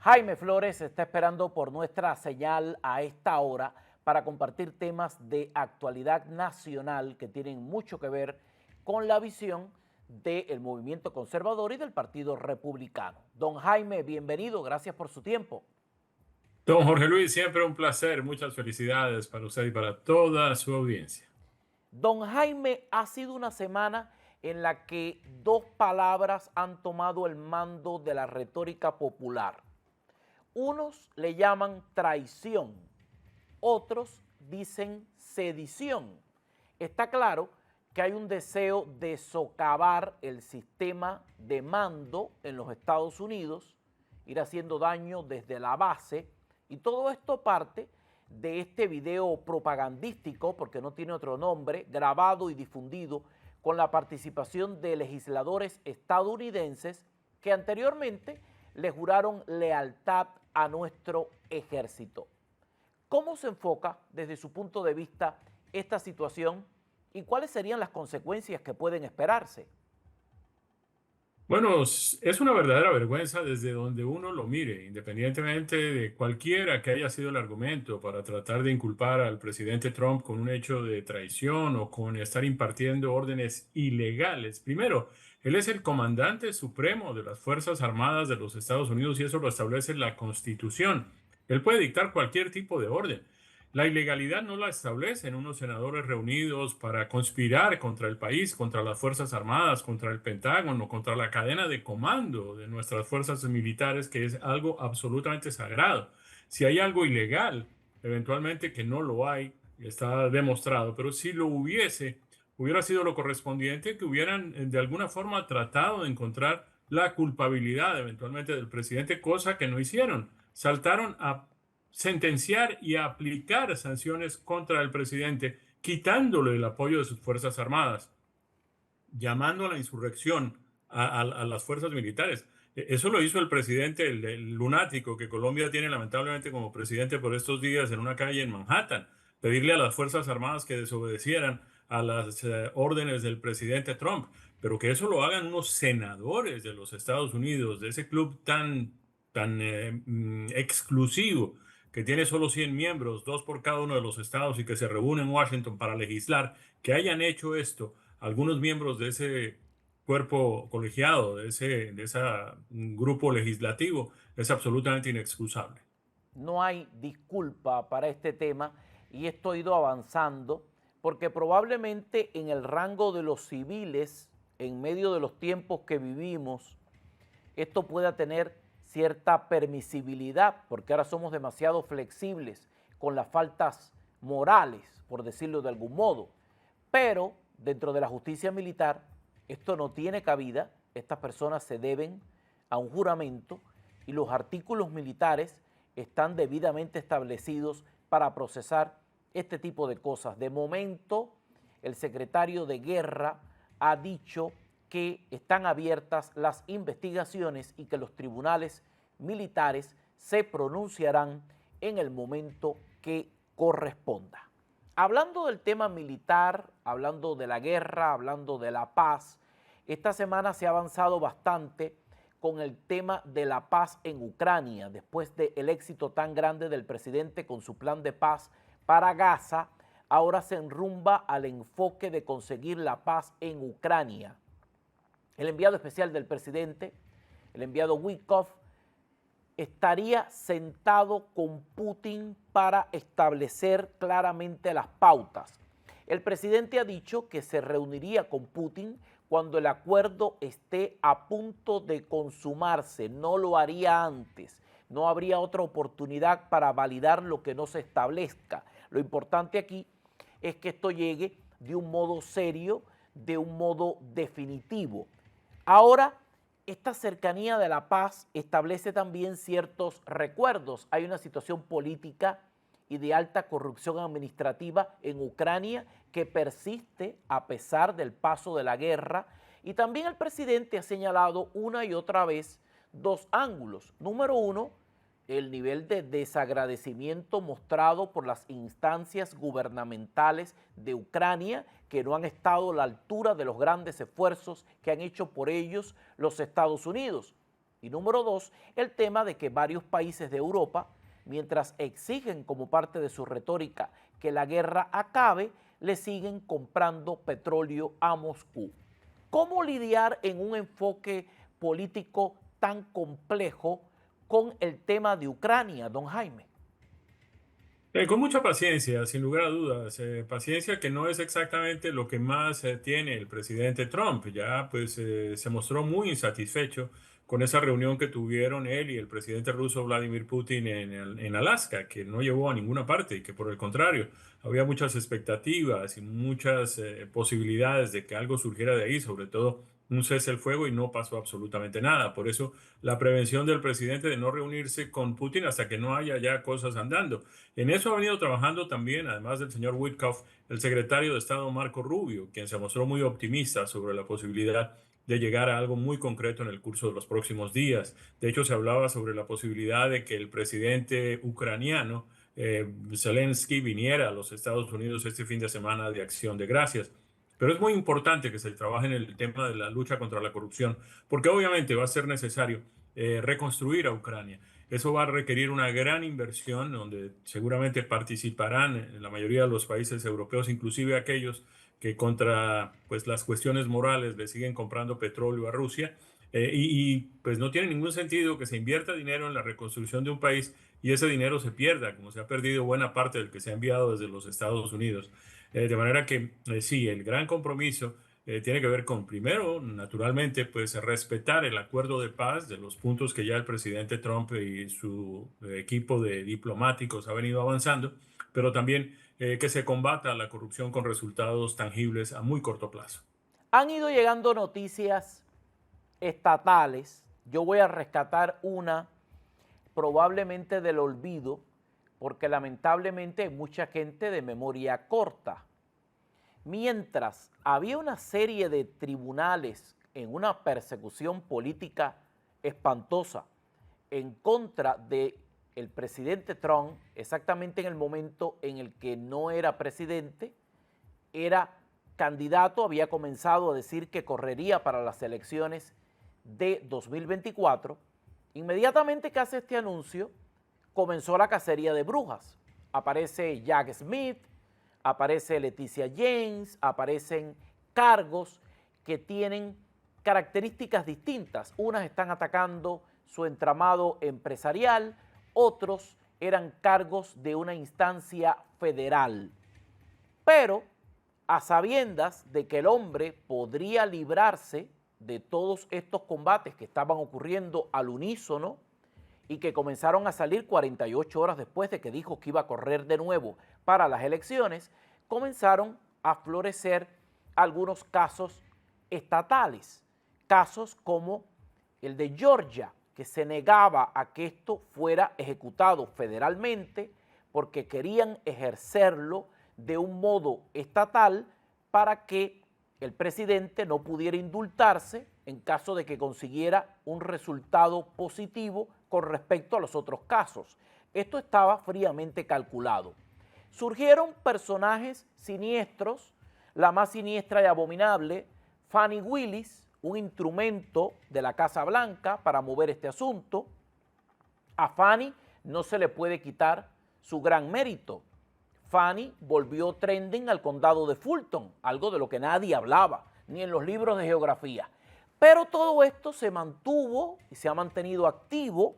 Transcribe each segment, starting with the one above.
Jaime Flores está esperando por nuestra señal a esta hora para compartir temas de actualidad nacional que tienen mucho que ver con la visión del movimiento conservador y del Partido Republicano. Don Jaime, bienvenido, gracias por su tiempo. Don Jorge Luis, siempre un placer. Muchas felicidades para usted y para toda su audiencia. Don Jaime, ha sido una semana en la que dos palabras han tomado el mando de la retórica popular. Unos le llaman traición, otros dicen sedición. Está claro que hay un deseo de socavar el sistema de mando en los Estados Unidos, ir haciendo daño desde la base, y todo esto parte de este video propagandístico, porque no tiene otro nombre, grabado y difundido con la participación de legisladores estadounidenses que anteriormente le juraron lealtad a nuestro ejército. ¿Cómo se enfoca desde su punto de vista esta situación y cuáles serían las consecuencias que pueden esperarse? Bueno, es una verdadera vergüenza desde donde uno lo mire, independientemente de cualquiera que haya sido el argumento para tratar de inculpar al presidente Trump con un hecho de traición o con estar impartiendo órdenes ilegales. Primero, él es el comandante supremo de las Fuerzas Armadas de los Estados Unidos y eso lo establece la Constitución. Él puede dictar cualquier tipo de orden. La ilegalidad no la establecen unos senadores reunidos para conspirar contra el país, contra las Fuerzas Armadas, contra el Pentágono, contra la cadena de comando de nuestras fuerzas militares, que es algo absolutamente sagrado. Si hay algo ilegal, eventualmente que no lo hay, está demostrado, pero si lo hubiese, hubiera sido lo correspondiente que hubieran de alguna forma tratado de encontrar la culpabilidad eventualmente del presidente, cosa que no hicieron. Saltaron a sentenciar y aplicar sanciones contra el presidente, quitándole el apoyo de sus Fuerzas Armadas, llamando a la insurrección a las fuerzas militares. Eso lo hizo el presidente, el lunático que Colombia tiene lamentablemente como presidente por estos días en una calle en Manhattan, pedirle a las Fuerzas Armadas que desobedecieran a las órdenes del presidente Trump, pero que eso lo hagan unos senadores de los Estados Unidos, de ese club tan exclusivo que tiene solo 100 miembros, dos por cada uno de los estados y que se reúne en Washington para legislar, que hayan hecho esto algunos miembros de ese cuerpo colegiado, de ese grupo legislativo, es absolutamente inexcusable. No hay disculpa para este tema y esto ha ido avanzando porque probablemente en el rango de los civiles, en medio de los tiempos que vivimos, esto pueda tener cierta permisibilidad, porque ahora somos demasiado flexibles con las faltas morales, por decirlo de algún modo. Pero dentro de la justicia militar, esto no tiene cabida, estas personas se deben a un juramento y los artículos militares están debidamente establecidos para procesar este tipo de cosas. De momento, el secretario de Guerra ha dicho que están abiertas las investigaciones y que los tribunales militares se pronunciarán en el momento que corresponda. Hablando del tema militar, hablando de la guerra, hablando de la paz, esta semana se ha avanzado bastante con el tema de la paz en Ucrania, después del éxito tan grande del presidente con su plan de paz para Gaza, ahora se enrumba al enfoque de conseguir la paz en Ucrania. El enviado especial del presidente, el enviado Witkoff, estaría sentado con Putin para establecer claramente las pautas. El presidente ha dicho que se reuniría con Putin cuando el acuerdo esté a punto de consumarse, no lo haría antes, no habría otra oportunidad para validar lo que no se establezca. Lo importante aquí es que esto llegue de un modo serio, de un modo definitivo. Ahora, esta cercanía de la paz establece también ciertos recuerdos. Hay una situación política y de alta corrupción administrativa en Ucrania que persiste a pesar del paso de la guerra, y también el presidente ha señalado una y otra vez dos ángulos. Número uno, el nivel de desagradecimiento mostrado por las instancias gubernamentales de Ucrania, que no han estado a la altura de los grandes esfuerzos que han hecho por ellos los Estados Unidos. Y número dos, el tema de que varios países de Europa, mientras exigen como parte de su retórica que la guerra acabe, le siguen comprando petróleo a Moscú. ¿Cómo lidiar en un enfoque político tan complejo con el tema de Ucrania, don Jaime? Con mucha paciencia, sin lugar a dudas. Paciencia que no es exactamente lo que más tiene el presidente Trump. Ya pues se mostró muy insatisfecho con esa reunión que tuvieron él y el presidente ruso Vladimir Putin en Alaska, que no llevó a ninguna parte y que por el contrario había muchas expectativas y muchas posibilidades de que algo surgiera de ahí, sobre todo un cese el fuego, y no pasó absolutamente nada. Por eso la prevención del presidente de no reunirse con Putin hasta que no haya ya cosas andando. En eso ha venido trabajando también, además del señor Witkoff, el secretario de Estado Marco Rubio, quien se mostró muy optimista sobre la posibilidad de llegar a algo muy concreto en el curso de los próximos días. De hecho, se hablaba sobre la posibilidad de que el presidente ucraniano, Zelensky, viniera a los Estados Unidos este fin de semana de Acción de Gracias. Pero es muy importante que se trabaje en el tema de la lucha contra la corrupción, porque obviamente va a ser necesario reconstruir a Ucrania. Eso va a requerir una gran inversión donde seguramente participarán en la mayoría de los países europeos, inclusive aquellos que contra pues, las cuestiones morales le siguen comprando petróleo a Rusia. Pues no tiene ningún sentido que se invierta dinero en la reconstrucción de un país y ese dinero se pierda, como se ha perdido buena parte del que se ha enviado desde los Estados Unidos. De manera que sí, el gran compromiso tiene que ver con, primero, naturalmente, pues respetar el acuerdo de paz de los puntos que ya el presidente Trump y su equipo de diplomáticos ha venido avanzando, pero también que se combata la corrupción con resultados tangibles a muy corto plazo. Han ido llegando noticias estatales. Yo voy a rescatar una probablemente del olvido, porque lamentablemente hay mucha gente de memoria corta. Mientras había una serie de tribunales en una persecución política espantosa en contra del presidente Trump, exactamente en el momento en el que no era presidente, era candidato, había comenzado a decir que correría para las elecciones de 2024, inmediatamente que hace este anuncio, comenzó la cacería de brujas. Aparece Jack Smith, aparece Leticia James, aparecen cargos que tienen características distintas. Unas están atacando su entramado empresarial, otros eran cargos de una instancia federal. Pero a sabiendas de que el hombre podría librarse de todos estos combates que estaban ocurriendo al unísono y que comenzaron a salir 48 horas después de que dijo que iba a correr de nuevo para las elecciones, comenzaron a florecer algunos casos estatales, casos como el de Georgia, que se negaba a que esto fuera ejecutado federalmente porque querían ejercerlo de un modo estatal para que el presidente no pudiera indultarse en caso de que consiguiera un resultado positivo con respecto a los otros casos. Esto estaba fríamente calculado. Surgieron personajes siniestros, la más siniestra y abominable, Fani Willis, un instrumento de la Casa Blanca para mover este asunto. A Fani no se le puede quitar su gran mérito. Fani volvió trending al condado de Fulton, algo de lo que nadie hablaba, ni en los libros de geografía. Pero todo esto se mantuvo y se ha mantenido activo,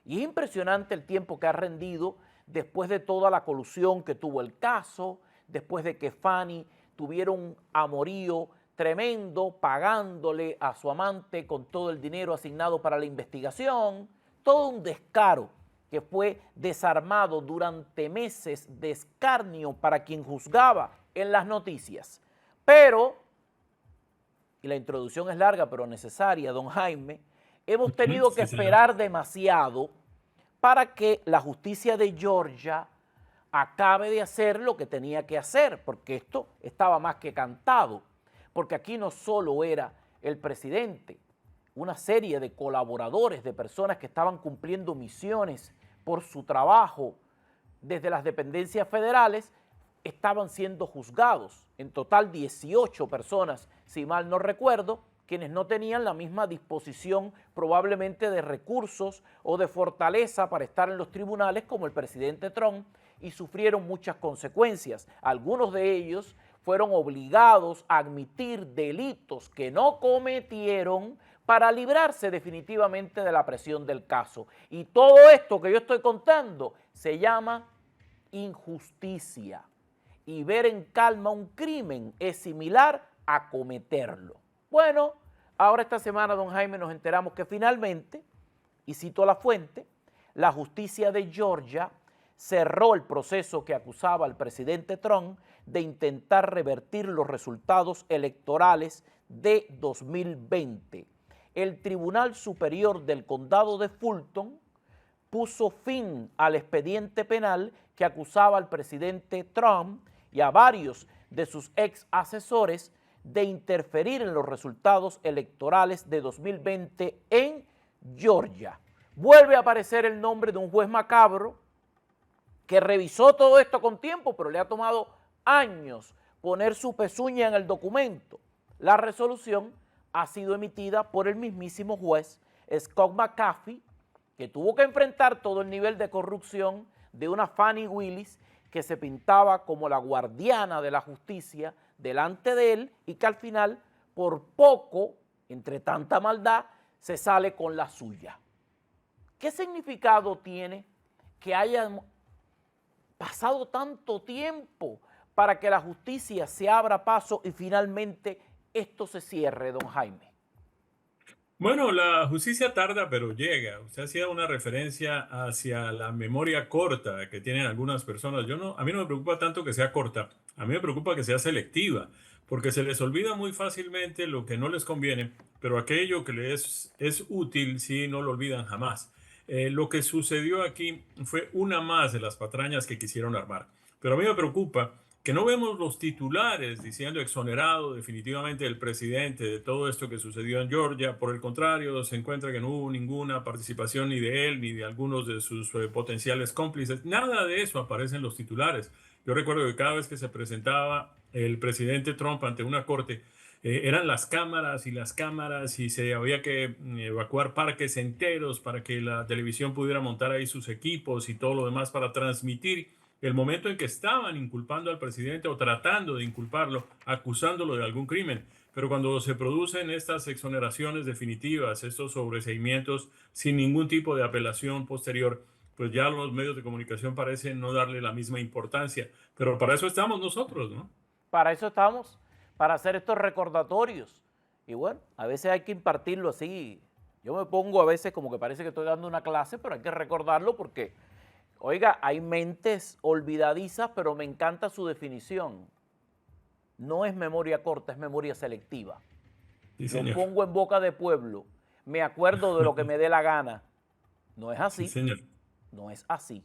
y es impresionante el tiempo que ha rendido después de toda la colusión que tuvo el caso, después de que Fani tuviera un amorío tremendo pagándole a su amante con todo el dinero asignado para la investigación, todo un descaro que fue desarmado durante meses de escarnio para quien juzgaba en las noticias. Pero, y la introducción es larga pero necesaria, don Jaime, hemos tenido que esperar demasiado para que la justicia de Georgia acabe de hacer lo que tenía que hacer, porque esto estaba más que cantado, porque aquí no solo era el presidente, una serie de colaboradores, de personas que estaban cumpliendo misiones por su trabajo desde las dependencias federales, estaban siendo juzgados. En total 18 personas, si mal no recuerdo, quienes no tenían la misma disposición probablemente de recursos o de fortaleza para estar en los tribunales como el presidente Trump, y sufrieron muchas consecuencias. Algunos de ellos fueron obligados a admitir delitos que no cometieron para librarse definitivamente de la presión del caso. Y todo esto que yo estoy contando se llama injusticia. Y ver en calma un crimen es similar a cometerlo. Bueno, ahora esta semana, don Jaime, nos enteramos que finalmente, y cito la fuente, la justicia de Georgia cerró el proceso que acusaba al presidente Trump de intentar revertir los resultados electorales de 2020. El Tribunal Superior del Condado de Fulton puso fin al expediente penal que acusaba al presidente Trump y a varios de sus ex asesores de interferir en los resultados electorales de 2020 en Georgia. Vuelve a aparecer el nombre de un juez macabro que revisó todo esto con tiempo, pero le ha tomado años poner su pezuña en el documento. La resolución ha sido emitida por el mismísimo juez Scott McAfee, que tuvo que enfrentar todo el nivel de corrupción de una Fani Willis que se pintaba como la guardiana de la justicia delante de él y que al final, por poco, entre tanta maldad, se sale con la suya. ¿Qué significado tiene que haya pasado tanto tiempo para que la justicia se abra paso y finalmente esto se cierre, don Jaime? Bueno, la justicia tarda, pero llega. Usted hacía una referencia hacia la memoria corta que tienen algunas personas. A mí no me preocupa tanto que sea corta, a mí me preocupa que sea selectiva, porque se les olvida muy fácilmente lo que no les conviene, pero aquello que les es útil, sí, no lo olvidan jamás. Lo que sucedió aquí fue una más de las patrañas que quisieron armar. Pero a mí me preocupa que no vemos los titulares diciendo exonerado definitivamente el presidente de todo esto que sucedió en Georgia. Por el contrario, se encuentra que no hubo ninguna participación ni de él ni de algunos de sus potenciales cómplices. Nada de eso aparece en los titulares. Yo recuerdo que cada vez que se presentaba el presidente Trump ante una corte, eran las cámaras y se había que evacuar parques enteros para que la televisión pudiera montar ahí sus equipos y todo lo demás para transmitir el momento en que estaban inculpando al presidente o tratando de inculparlo, acusándolo de algún crimen. Pero cuando se producen estas exoneraciones definitivas, estos sobreseimientos sin ningún tipo de apelación posterior, pues ya los medios de comunicación parecen no darle la misma importancia. Pero para eso estamos nosotros, ¿no? Para eso estamos, para hacer estos recordatorios. Y bueno, a veces hay que impartirlo así. Yo me pongo a veces como que parece que estoy dando una clase, pero hay que recordarlo porque, oiga, hay mentes olvidadizas, pero me encanta su definición. No es memoria corta, es memoria selectiva. Sí, Lo señor. pongo en boca de pueblo, me acuerdo de lo que me dé la gana. No es Sí, así, señor. no es así.